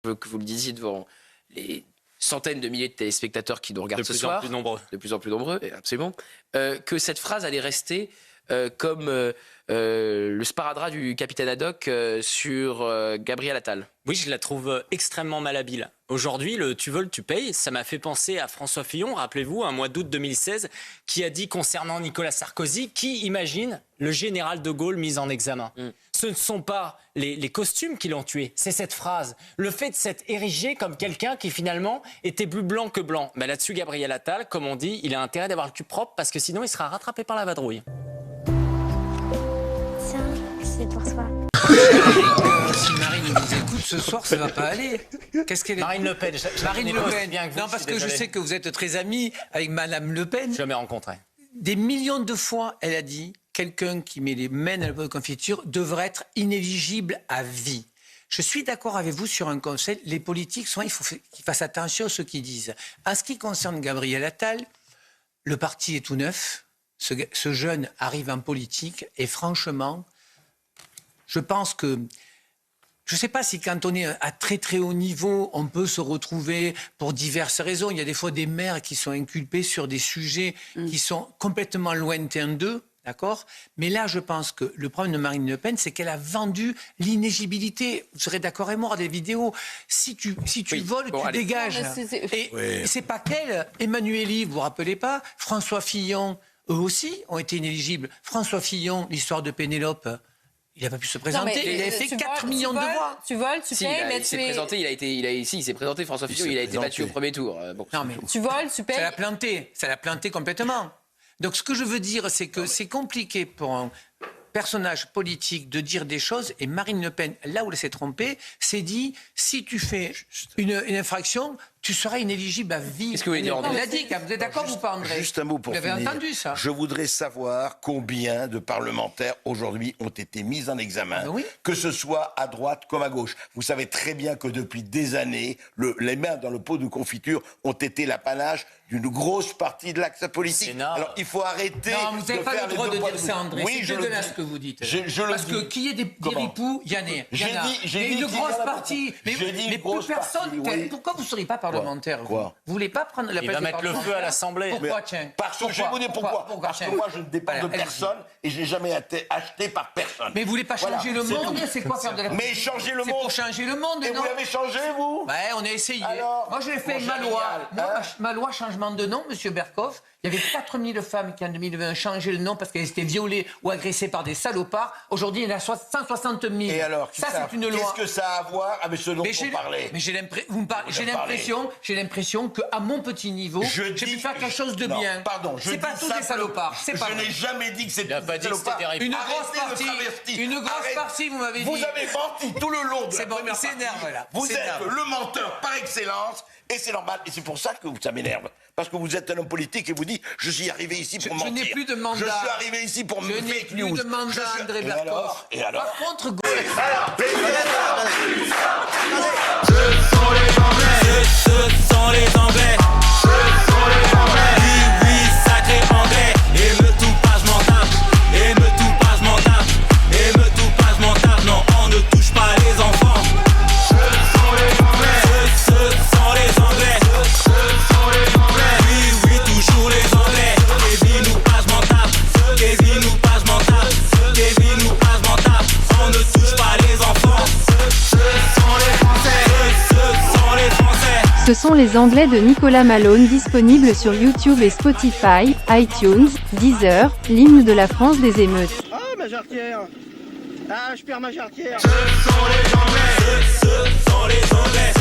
veux que vous le disiez devant les centaines de milliers de téléspectateurs qui nous regardent ce soir. De plus en plus nombreux, absolument. Que cette phrase allait rester comme le sparadrap du capitaine Haddock sur Gabriel Attal. Oui, je la trouve extrêmement malhabile. Aujourd'hui, le tu voles, tu payes, ça m'a fait penser à François Fillon, rappelez-vous, un mois d'août 2016, qui a dit concernant Nicolas Sarkozy, qui imagine le général de Gaulle mis en examen. Ce ne sont pas les costumes qui l'ont tué, c'est cette phrase. Le fait de s'être érigé comme quelqu'un qui finalement était plus blanc que blanc. Ben là-dessus, Gabriel Attal, comme on dit, il a intérêt d'avoir le cul propre parce que sinon il sera rattrapé par la vadrouille. Tiens, c'est pour toi. Si Marine nous écoute ce soir, ça va pas aller. Qu'est-ce qu'elle est... Marine Le Pen. Marine Le Pen. Bien que vous, non, parce que je sais que vous êtes très amis avec Madame Le Pen. Jamais rencontré. Des millions de fois, elle a dit quelqu'un qui met les mains dans le pot de confiture devrait être inéligible à vie. Je suis d'accord avec vous sur un conseil. Les politiques, il faut qu'ils fassent attention à ce qu'ils disent. En ce qui concerne Gabriel Attal, le parti est tout neuf. Ce jeune arrive en politique et franchement, je pense que... Je ne sais pas si quand on est à très très haut niveau, on peut se retrouver pour diverses raisons. Il y a des fois des maires qui sont inculpés sur des sujets qui sont complètement lointains d'eux. D'accord ? Mais là, je pense que le problème de Marine Le Pen, c'est qu'elle a vendu l'inéligibilité. Vous serez d'accord avec moi, des vidéos. Si tu voles, tu dégages. Et c'est pas qu'elle. Emmanueli, vous vous rappelez pas ? François Fillon, eux aussi ont été inéligibles. François Fillon, l'histoire de Pénélope... Il n'a pas pu se présenter. Il avait fait 4 millions de voix. Tu voles, tu payes, mais il s'est présenté. Il s'est présenté. François Fillon, il a été battu au premier tour. Bon. Non, mais tu voles, tu payes. Ça l'a planté complètement. Donc ce que je veux dire, c'est que c'est compliqué pour un personnage politique de dire des choses. Et Marine Le Pen, là où elle s'est trompée, s'est dit si tu fais une infraction, tu seras inéligible à vie. Qu'est-ce que vous voulez dire, André ? Elle a dit, vous êtes d'accord ou pas, André ? Juste un mot pour finir. Vous avez entendu ça ? Je voudrais savoir combien de parlementaires aujourd'hui ont été mis en examen, que ce soit à droite comme à gauche. Vous savez très bien que depuis des années, les mains dans le pot de confiture ont été l'apanage d'une grosse partie de l'axe politique. Alors il faut arrêter. Non, vous n'avez pas le droit de dire ça, André. Oui, c'est dégueulasse ce que vous dites. Parce que qui est des ripoux, il y en a. J'ai dit une grosse partie. Mais plus personne. Pourquoi vous ne seriez pas parlementaire ? Vous ne voulez pas prendre la place. Il va mettre le feu à l'Assemblée. Pourquoi, tiens ? Parce que je vais vous dire pourquoi. Parce que moi, je ne dépends de personne et je n'ai jamais été acheté par personne. Mais vous ne voulez pas changer le monde ? C'est quoi faire de la politique ? Mais changer le monde. C'est pour changer le monde, et non ? vous l'avez changé, vous ? Ouais, on a essayé. Alors, moi, je l'ai fait avec ma loi. Ma loi changement de nom, Monsieur Berkoff. Il y avait 4000 femmes qui, en 2020, changé le nom parce qu'elles étaient violées ou agressées par des salopards. Aujourd'hui, il y en a 160 000. Et alors, ça, c'est une loi. Qu'est-ce que ça a à voir avec ce dont vous parlez ? Mais j'ai l'impression qu'à mon petit niveau, j'ai pu faire quelque chose de bien. Pardon, c'est pas tous des salopards. Je n'ai jamais dit que c'était des salopards. Une grosse partie, vous m'avez dit. Vous avez menti tout le long de la première partie. Là. Vous êtes le menteur par excellence. Et c'est normal, et c'est pour ça que ça m'énerve. Parce que vous êtes un homme politique et vous dites je suis arrivé ici pour mentir. Je n'ai plus de mandat. Je suis arrivé ici pour me fake news. Je n'ai plus de mandat, André Berkoff. Et alors Par contre, Ce sont les Anglais. Ce sont les Anglais. Ce sont les Anglais. Oui, sacré Anglais. Et me tout pas, je m'en tape. Et me tout pas, je m'en tape. Et me tout pas, je m'en tape. Non, on ne touche pas les enfants. Ce sont les Anglais. Ce sont les Anglais. Ce sont les Anglais. Oui, toujours les Anglais. Kevin ou pas, je m'en tape. Kevin ou pas, je m'en tape. Kevin ou pas, je m'en tape. On ne touche pas les enfants. Ce sont les Français. Ce sont les Français. Ce sont les Anglais de Nicolas Malone, disponibles sur YouTube et Spotify, iTunes, Deezer, l'hymne de la France des émeutes. Ah, ma jarretière. Ah, je perds ma jarretière. Ce sont les Anglais. Ce sont les Anglais.